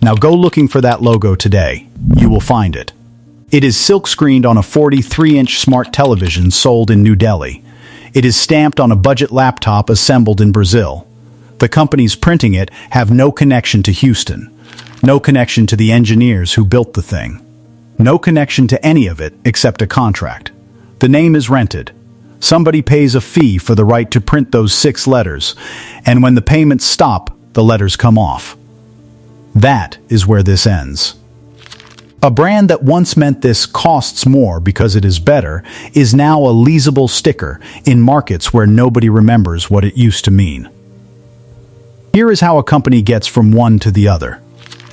Now go looking for that logo today. You will find it. It is silk-screened on a 43-inch smart television sold in New Delhi. It is stamped on a budget laptop assembled in Brazil. The companies printing it have no connection to Houston, no connection to the engineers who built the thing, no connection to any of it except a contract. The name is rented. Somebody pays a fee for the right to print those 6 letters, and when the payments stop, the letters come off. That is where this ends. A brand that once meant this costs more because it is better is now a leasable sticker in markets where nobody remembers what it used to mean. Here is how a company gets from one to the other.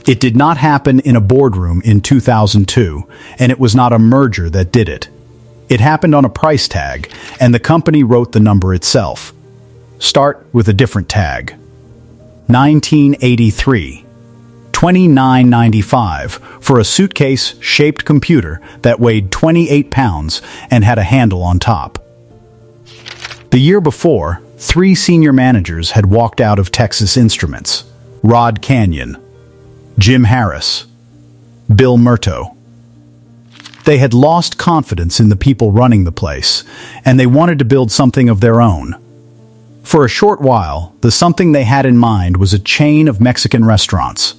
It did not happen in a boardroom in 2002, and it was not a merger that did it. It happened on a price tag, and the company wrote the number itself. Start with a different tag. 1983. $29.95 for a suitcase-shaped computer that weighed 28 pounds and had a handle on top. The year before, 3 senior managers had walked out of Texas Instruments: Rod Canion, Jim Harris, Bill Murto. They had lost confidence in the people running the place, and they wanted to build something of their own. For a short while, the something they had in mind was a chain of Mexican restaurants.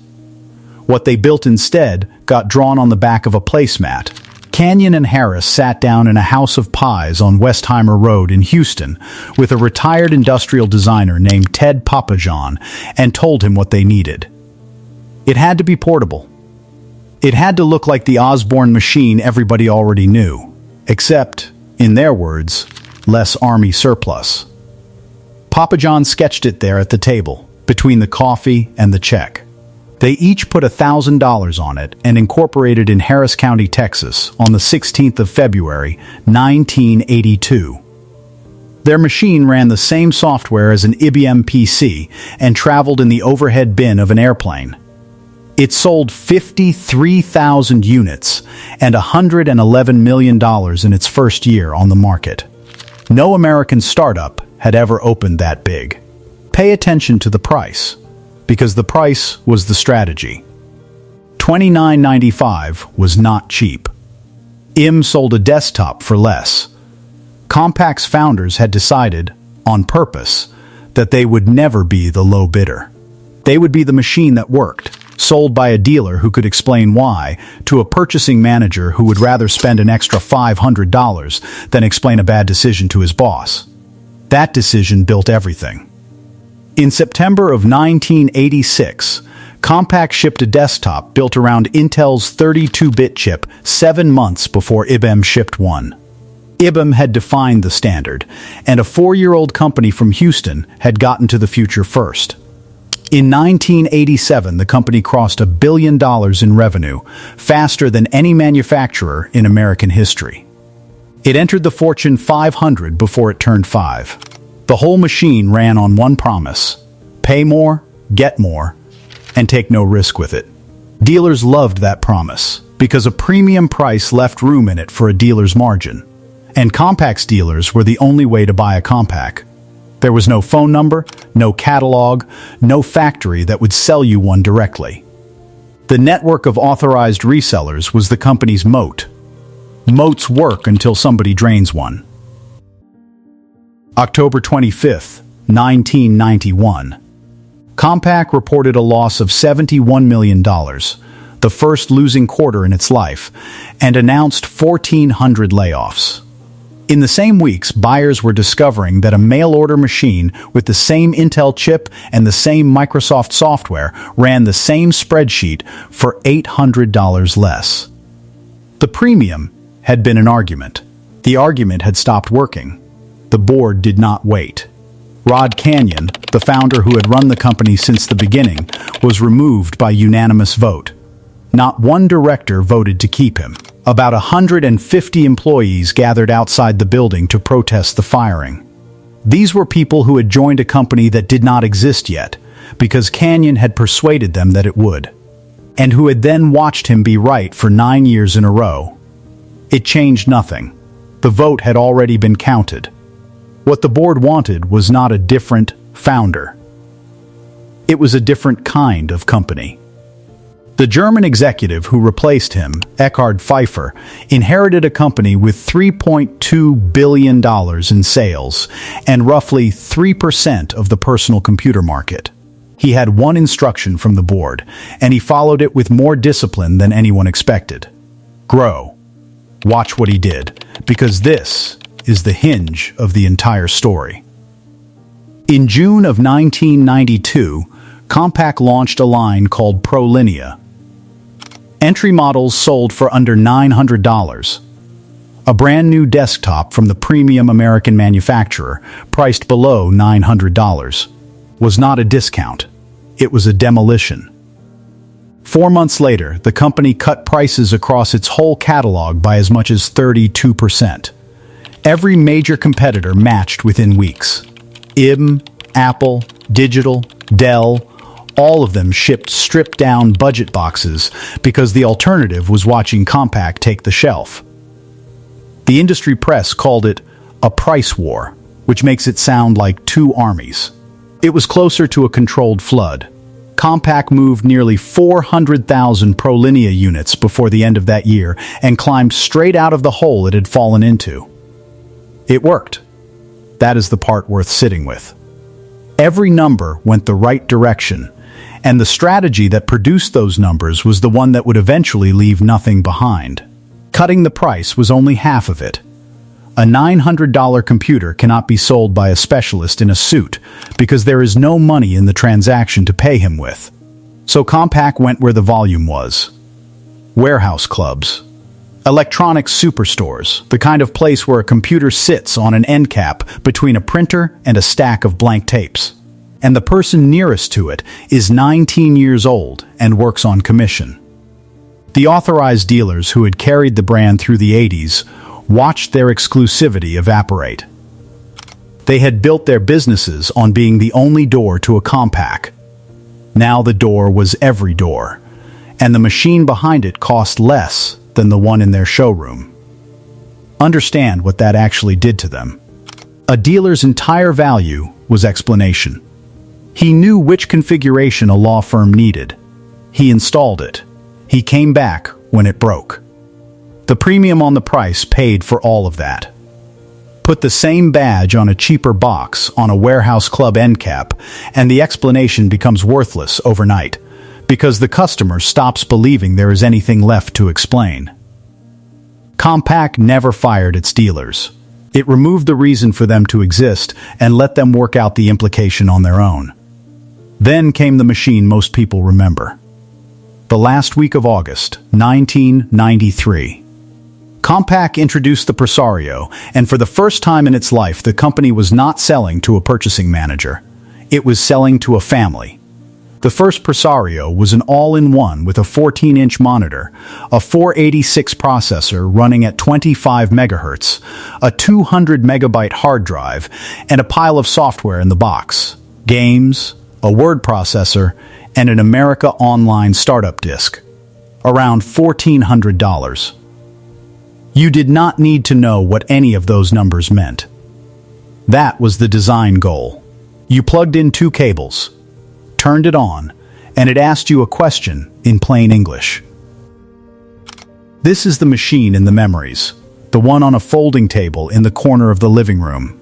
What they built instead got drawn on the back of a placemat. Canion and Harris sat down in a house of pies on Westheimer Road in Houston with a retired industrial designer named Ted Papajan and told him what they needed. It had to be portable. It had to look like the Osborne machine everybody already knew, except, in their words, less army surplus. Papajan sketched it there at the table, between the coffee and the check. They each put $1,000 on it and incorporated in Harris County, Texas, on the 16th of February, 1982. Their machine ran the same software as an IBM PC and traveled in the overhead bin of an airplane. It sold 53,000 units and $111 million in its first year on the market. No American startup had ever opened that big. Pay attention to the price, because the price was the strategy. $29.95 was not cheap. IBM sold a desktop for less. Compaq's founders had decided, on purpose, that they would never be the low bidder. They would be the machine that worked, sold by a dealer who could explain why, to a purchasing manager who would rather spend an extra $500 than explain a bad decision to his boss. That decision built everything. In September of 1986, Compaq shipped a desktop built around Intel's 32-bit chip 7 months before IBM shipped one. IBM had defined the standard, and a 4-year-old company from Houston had gotten to the future first. In 1987, the company crossed $1 billion in revenue, faster than any manufacturer in American history. It entered the Fortune 500 before it turned 5. The whole machine ran on one promise: pay more, get more, and take no risk with it. Dealers loved that promise, because a premium price left room in it for a dealer's margin. And Compaq's dealers were the only way to buy a Compaq. There was no phone number, no catalog, no factory that would sell you one directly. The network of authorized resellers was the company's moat. Moats work until somebody drains one. October 25, 1991. Compaq reported a loss of $71 million, the first losing quarter in its life, and announced 1,400 layoffs. In the same weeks, buyers were discovering that a mail-order machine with the same Intel chip and the same Microsoft software ran the same spreadsheet for $800 less. The premium had been an argument. The argument had stopped working. The board did not wait. Rod Canion, the founder who had run the company since the beginning, was removed by unanimous vote. Not one director voted to keep him. About 150 employees gathered outside the building to protest the firing. These were people who had joined a company that did not exist yet, because Canion had persuaded them that it would, and who had then watched him be right for 9 years in a row. It changed nothing. The vote had already been counted. What the board wanted was not a different founder. It was a different kind of company. The German executive who replaced him, Eckhard Pfeiffer, inherited a company with $3.2 billion in sales and roughly 3% of the personal computer market. He had one instruction from the board, and he followed it with more discipline than anyone expected. Grow. Watch what he did, because this is the hinge of the entire story. In June of 1992, Compaq launched a line called ProLinea. Entry models sold for under $900. A brand new desktop from the premium American manufacturer, priced below $900, was not a discount. It was a demolition. 4 months later, the company cut prices across its whole catalog by as much as 32%. Every major competitor matched within weeks. IBM, Apple, Digital, Dell, all of them shipped stripped-down budget boxes because the alternative was watching Compaq take the shelf. The industry press called it a price war, which makes it sound like two armies. It was closer to a controlled flood. Compaq moved nearly 400,000 ProLinea units before the end of that year and climbed straight out of the hole it had fallen into. It worked. That is the part worth sitting with. Every number went the right direction, and the strategy that produced those numbers was the one that would eventually leave nothing behind. Cutting the price was only half of it. A $900 computer cannot be sold by a specialist in a suit because there is no money in the transaction to pay him with. So Compaq went where the volume was. Warehouse clubs. Electronics superstores, the kind of place where a computer sits on an end cap between a printer and a stack of blank tapes. And the person nearest to it is 19 years old and works on commission. The authorized dealers who had carried the brand through the 80s watched their exclusivity evaporate. They had built their businesses on being the only door to a Compaq. Now the door was every door, and the machine behind it cost less than the one in their showroom. Understand what that actually did to them. A dealer's entire value was explanation. He knew which configuration a law firm needed. He installed it. He came back when it broke. The premium on the price paid for all of that. Put the same badge on a cheaper box on a warehouse club end cap, and the explanation becomes worthless overnight, because the customer stops believing there is anything left to explain. Compaq never fired its dealers. It removed the reason for them to exist and let them work out the implication on their own. Then came the machine most people remember. The last week of August, 1993. Compaq introduced the Presario, and for the first time in its life, the company was not selling to a purchasing manager. It was selling to a family. The first Presario was an all-in-one with a 14-inch monitor, a 486 processor running at 25 megahertz, a 200 megabyte hard drive, and a pile of software in the box. Games, a word processor, and an America Online startup disk. Around $1,400. You did not need to know what any of those numbers meant. That was the design goal. You plugged in 2 cables, turned it on, and it asked you a question in plain English. This is the machine in the memories, the one on a folding table in the corner of the living room.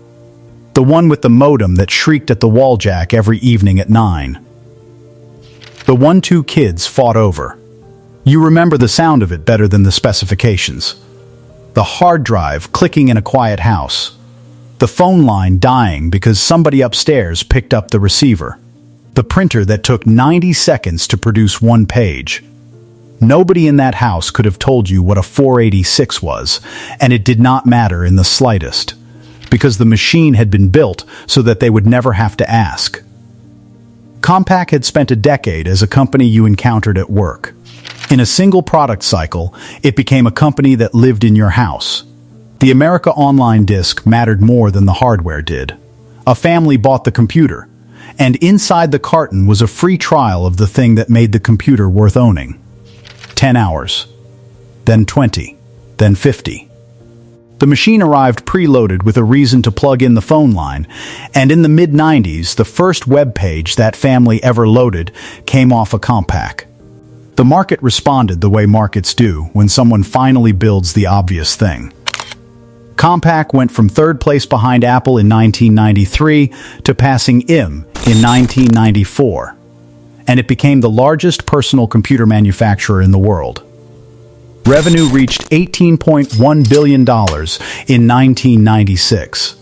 The one with the modem that shrieked at the wall jack every evening at 9. The one 2 kids fought over. You remember the sound of it better than the specifications. The hard drive clicking in a quiet house. The phone line dying because somebody upstairs picked up the receiver. The printer that took 90 seconds to produce 1 page. Nobody in that house could have told you what a 486 was, and it did not matter in the slightest, because the machine had been built so that they would never have to ask. Compaq had spent a decade as a company you encountered at work. In a single product cycle, it became a company that lived in your house. The America Online disk mattered more than the hardware did. A family bought the computer, and inside the carton was a free trial of the thing that made the computer worth owning. 10 hours, then 20, then 50. The machine arrived preloaded with a reason to plug in the phone line, and in the mid-90s, the first web page that family ever loaded came off a Compaq. The market responded the way markets do when someone finally builds the obvious thing. Compaq went from third place behind Apple in 1993 to passing IBM in 1994, and it became the largest personal computer manufacturer in the world. Revenue reached $18.1 billion in 1996.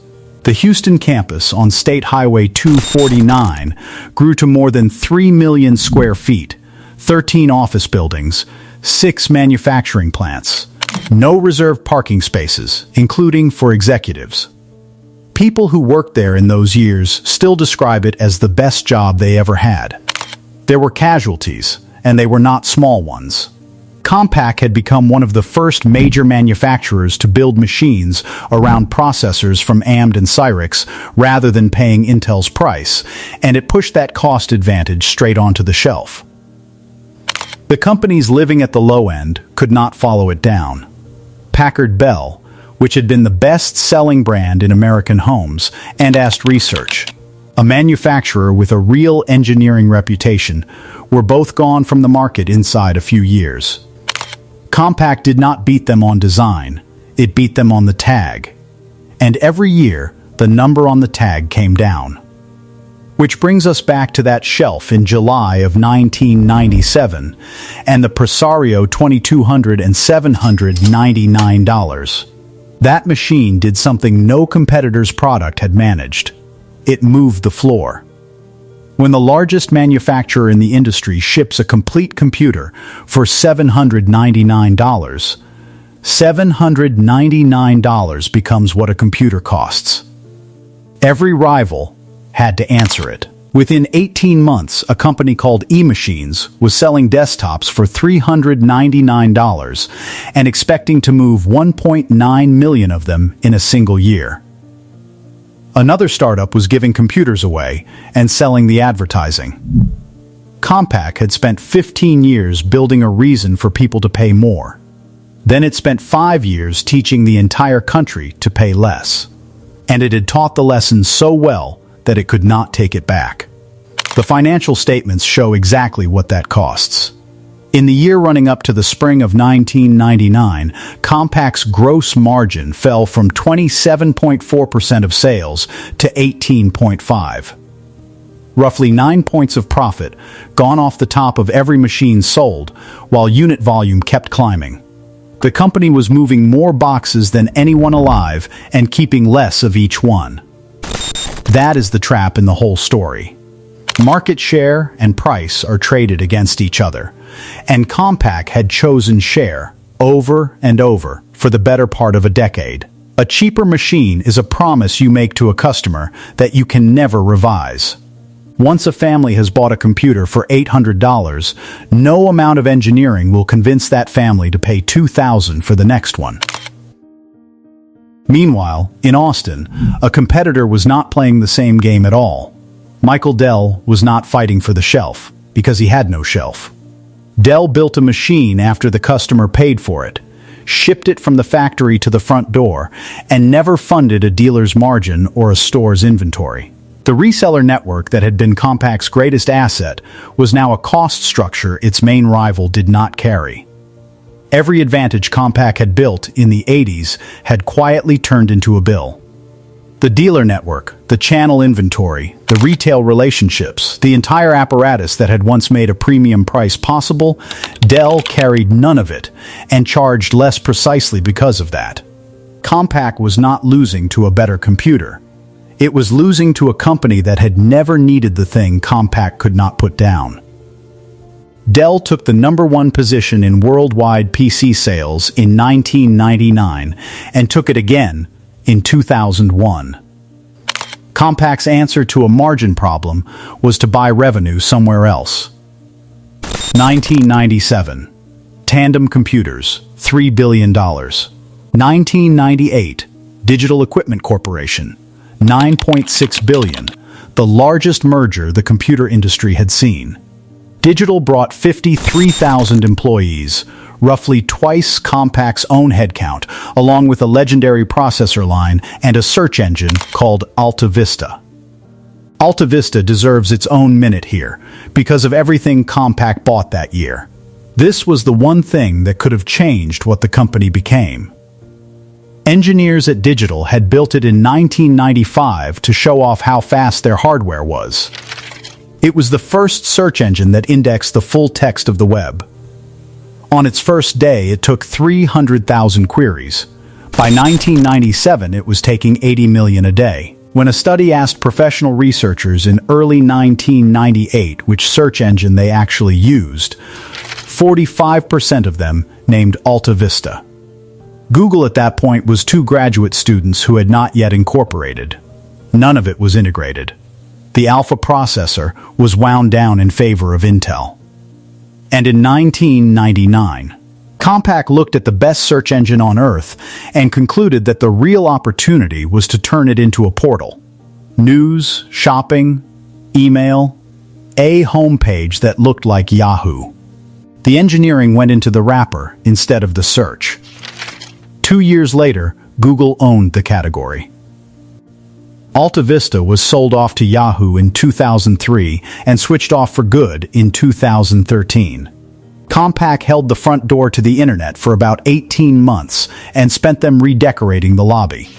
The Houston campus on State Highway 249 grew to more than 3 million square feet, 13 office buildings, 6 manufacturing plants, no reserved parking spaces, including for executives. People who worked there in those years still describe it as the best job they ever had. There were casualties, and they were not small ones. Compaq had become one of the first major manufacturers to build machines around processors from AMD and Cyrix rather than paying Intel's price, and it pushed that cost advantage straight onto the shelf. The companies living at the low end could not follow it down. Packard Bell, which had been the best-selling brand in American homes, and Ast Research, a manufacturer with a real engineering reputation, were both gone from the market inside a few years. Compaq did not beat them on design, it beat them on the tag. And every year, the number on the tag came down. Which brings us back to that shelf in July of 1997, and the Presario $2,200 and $799. That machine did something no competitor's product had managed. It moved the floor. When the largest manufacturer in the industry ships a complete computer for $799, $799 becomes what a computer costs. Every rival had to answer it. Within 18 months, a company called eMachines was selling desktops for $399 and expecting to move 1.9 million of them in a single year. Another startup was giving computers away and selling the advertising. Compaq had spent 15 years building a reason for people to pay more. Then it spent 5 years teaching the entire country to pay less. And it had taught the lesson so well that it could not take it back. The financial statements show exactly what that costs. In the year running up to the spring of 1999, Compaq's gross margin fell from 27.4% of sales to 18.5%. Roughly 9 points of profit gone off the top of every machine sold, while unit volume kept climbing. The company was moving more boxes than anyone alive and keeping less of each one. That is the trap in the whole story. Market share and price are traded against each other, and Compaq had chosen share over and over for the better part of a decade. A cheaper machine is a promise you make to a customer that you can never revise. Once a family has bought a computer for $800, no amount of engineering will convince that family to pay $2,000 for the next one. Meanwhile, in Austin, a competitor was not playing the same game at all. Michael Dell was not fighting for the shelf, because he had no shelf. Dell built a machine after the customer paid for it, shipped it from the factory to the front door, and never funded a dealer's margin or a store's inventory. The reseller network that had been Compaq's greatest asset was now a cost structure its main rival did not carry. Every advantage Compaq had built in the 80s had quietly turned into a bill. The dealer network, the channel inventory, the retail relationships, the entire apparatus that had once made a premium price possible, Dell carried none of it and charged less precisely because of that. Compaq was not losing to a better computer. It was losing to a company that had never needed the thing Compaq could not put down. Dell took the #1 position in worldwide PC sales in 1999 and took it again in 2001. Compaq's answer to a margin problem was to buy revenue somewhere else. 1997. Tandem Computers, $3 billion. 1998. Digital Equipment Corporation, $9.6 billion, the largest merger the computer industry had seen. Digital brought 53,000 employees, roughly twice Compaq's own headcount, along with a legendary processor line and a search engine called Alta Vista. Alta Vista deserves its own minute here, because of everything Compaq bought that year. This was the one thing that could have changed what the company became. Engineers at Digital had built it in 1995 to show off how fast their hardware was. It was the first search engine that indexed the full text of the web. On its first day, it took 300,000 queries. By 1997, it was taking 80 million a day. When a study asked professional researchers in early 1998 which search engine they actually used, 45% of them named Alta Vista. Google at that point was 2 graduate students who had not yet incorporated. None of it was integrated. The Alpha processor was wound down in favor of Intel. And in 1999, Compaq looked at the best search engine on Earth and concluded that the real opportunity was to turn it into a portal. News, shopping, email, a homepage that looked like Yahoo. The engineering went into the wrapper instead of the search. 2 years later, Google owned the category. Alta Vista was sold off to Yahoo in 2003 and switched off for good in 2013. Compaq held the front door to the internet for about 18 months and spent them redecorating the lobby.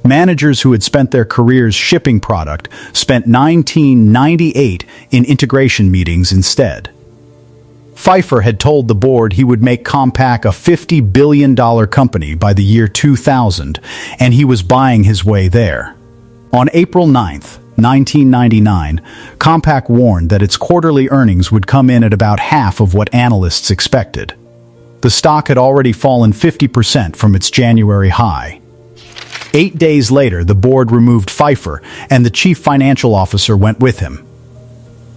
Managers who had spent their careers shipping product spent 1998 in integration meetings instead. Pfeiffer had told the board he would make Compaq a $50 billion company by the year 2000, and he was buying his way there. On April 9th, 1999, Compaq warned that its quarterly earnings would come in at about half of what analysts expected. The stock had already fallen 50% from its January high. 8 days later, the board removed Pfeiffer, and the chief financial officer went with him.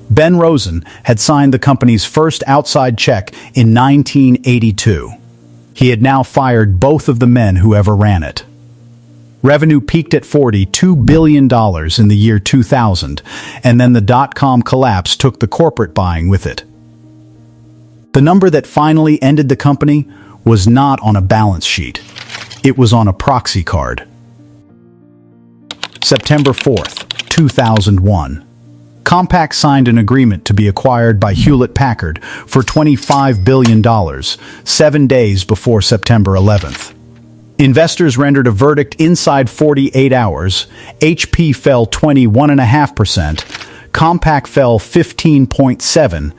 Ben Rosen had signed the company's first outside check in 1982. He had now fired both of the men who ever ran it. Revenue peaked at $42 billion in the year 2000, and then the dot-com collapse took the corporate buying with it. The number that finally ended the company was not on a balance sheet. It was on a proxy card. September 4th, 2001. Compaq signed an agreement to be acquired by Hewlett-Packard for $25 billion, 7 days before September 11th. Investors rendered a verdict inside 48 hours. HP fell 21.5%, Compaq fell 15.7%,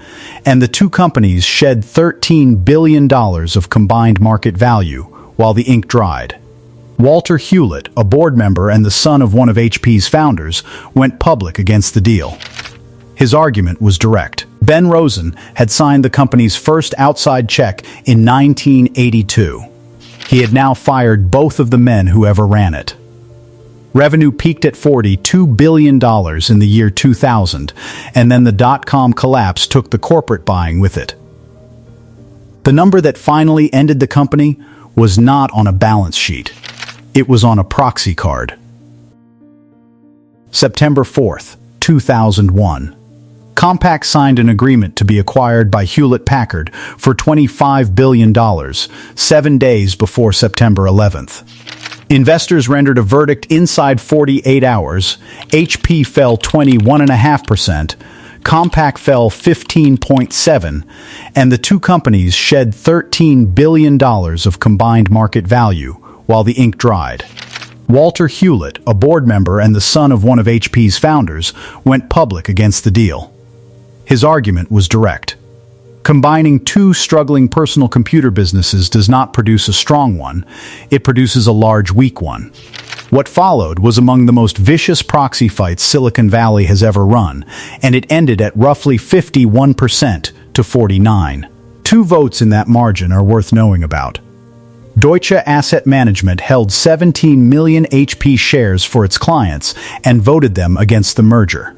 and the two companies shed $13 billion of combined market value while the ink dried. Walter Hewlett, a board member and the son of one of HP's founders, went public against the deal. His argument was direct. Ben Rosen had signed the company's first outside check in 1982. He had now fired both of the men who ever ran it. Revenue peaked at $42 billion in the year 2000, and then the dot-com collapse took the corporate buying with it. The number that finally ended the company was not on a balance sheet. It was on a proxy card. September 4th, 2001. Compaq signed an agreement to be acquired by Hewlett-Packard for $25 billion, 7 days before September 11th. Investors rendered a verdict inside 48 hours. HP fell 21.5%, Compaq fell 15.7%, and the two companies shed $13 billion of combined market value while the ink dried. Walter Hewlett, a board member and the son of one of HP's founders, went public against the deal. His argument was direct. Combining two struggling personal computer businesses does not produce a strong one, it produces a large weak one. What followed was among the most vicious proxy fights Silicon Valley has ever run, and it ended at roughly 51% to 49%. 2 votes in that margin are worth knowing about. Deutsche Asset Management held 17 million HP shares for its clients and voted them against the merger.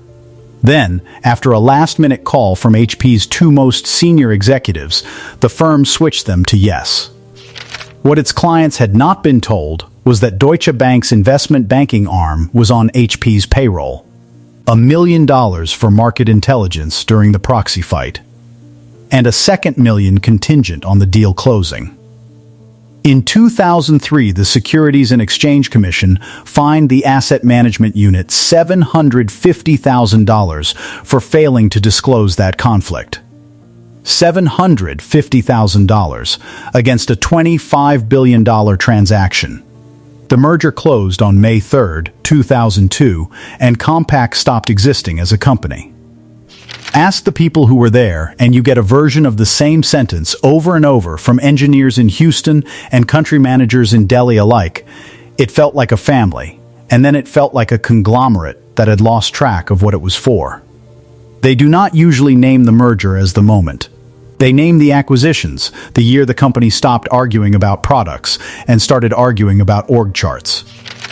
Then, after a last-minute call from HP's 2 most senior executives, the firm switched them to yes. What its clients had not been told was that Deutsche Bank's investment banking arm was on HP's payroll. $1 million for market intelligence during the proxy fight, and a second $1 million contingent on the deal closing. In 2003, the Securities and Exchange Commission fined the asset management unit $750,000 for failing to disclose that conflict. $750,000 against a $25 billion transaction. The merger closed on May 3, 2002, and Compaq stopped existing as a company. Ask the people who were there, and you get a version of the same sentence over and over from engineers in Houston and country managers in Delhi alike. It felt like a family, and then it felt like a conglomerate that had lost track of what it was for. They do not usually name the merger as the moment. They name the acquisitions, the year the company stopped arguing about products and started arguing about org charts.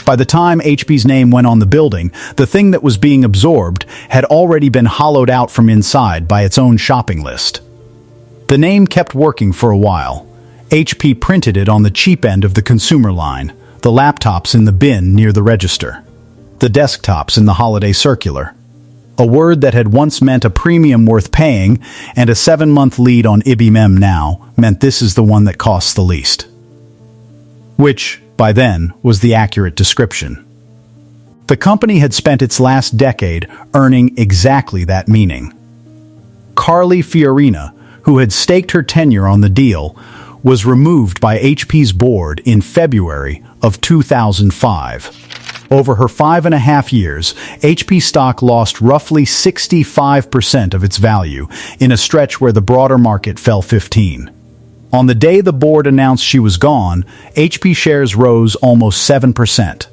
By the time HP's name went on the building, the thing that was being absorbed had already been hollowed out from inside by its own shopping list. The name kept working for a while. HP printed it on the cheap end of the consumer line, the laptops in the bin near the register, the desktops in the holiday circular. A word that had once meant a premium worth paying and a 7-month lead on IBM now meant this is the one that costs the least. Which, by then, was the accurate description. The company had spent its last decade earning exactly that meaning. Carly Fiorina, who had staked her tenure on the deal, was removed by HP's board in February of 2005. Over her 5.5 years, HP stock lost roughly 65% of its value in a stretch where the broader market fell 15%. On the day the board announced she was gone, HP shares rose almost 7%.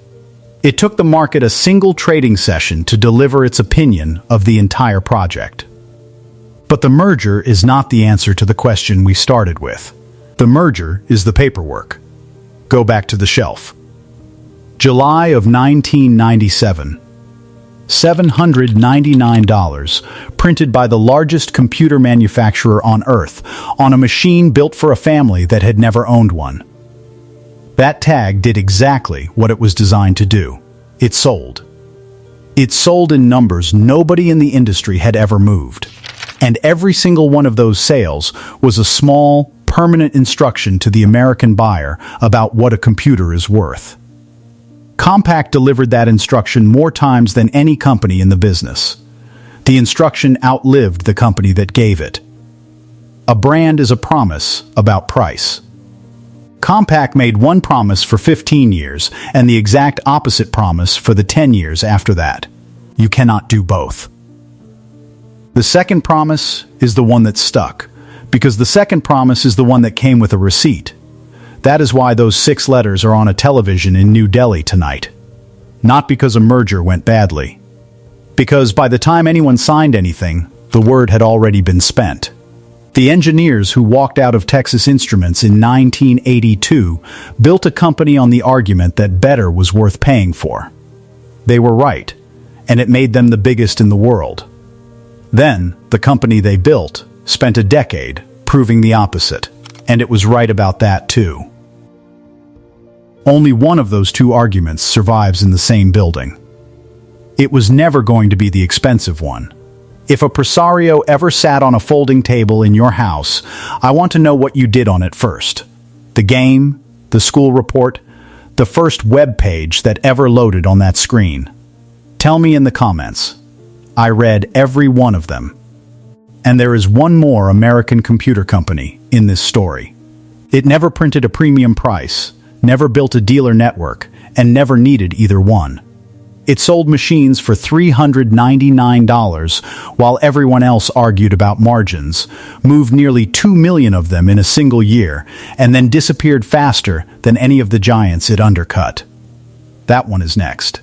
It took the market a single trading session to deliver its opinion of the entire project. But the merger is not the answer to the question we started with. The merger is the paperwork. Go back to the shelf. July of 1997. $799, printed by the largest computer manufacturer on Earth, on a machine built for a family that had never owned one. That tag did exactly what it was designed to do. It sold. It sold in numbers nobody in the industry had ever moved. And every single one of those sales was a small, permanent instruction to the American buyer about what a computer is worth. Compaq delivered that instruction more times than any company in the business. The instruction outlived the company that gave it. A brand is a promise about price. Compaq made one promise for 15 years and the exact opposite promise for the 10 years after that. You cannot do both. The second promise is the one that stuck, because the second promise is the one that came with a receipt. That is why those 6 letters are on a television in New Delhi tonight. Not because a merger went badly. Because by the time anyone signed anything, the word had already been spent. The engineers who walked out of Texas Instruments in 1982 built a company on the argument that better was worth paying for. They were right, and it made them the biggest in the world. Then, the company they built spent a decade proving the opposite, and it was right about that too. Only one of those 2 arguments survives in the same building. It was never going to be the expensive one. If a Presario ever sat on a folding table in your house, I want to know what you did on it first. The game, the school report, the first web page that ever loaded on that screen. Tell me in the comments. I read every one of them. And there is one more American computer company in this story. It never printed a premium price, never built a dealer network, and never needed either one. It sold machines for $399 while everyone else argued about margins, moved nearly 2 million of them in a single year, and then disappeared faster than any of the giants it undercut. That one is next.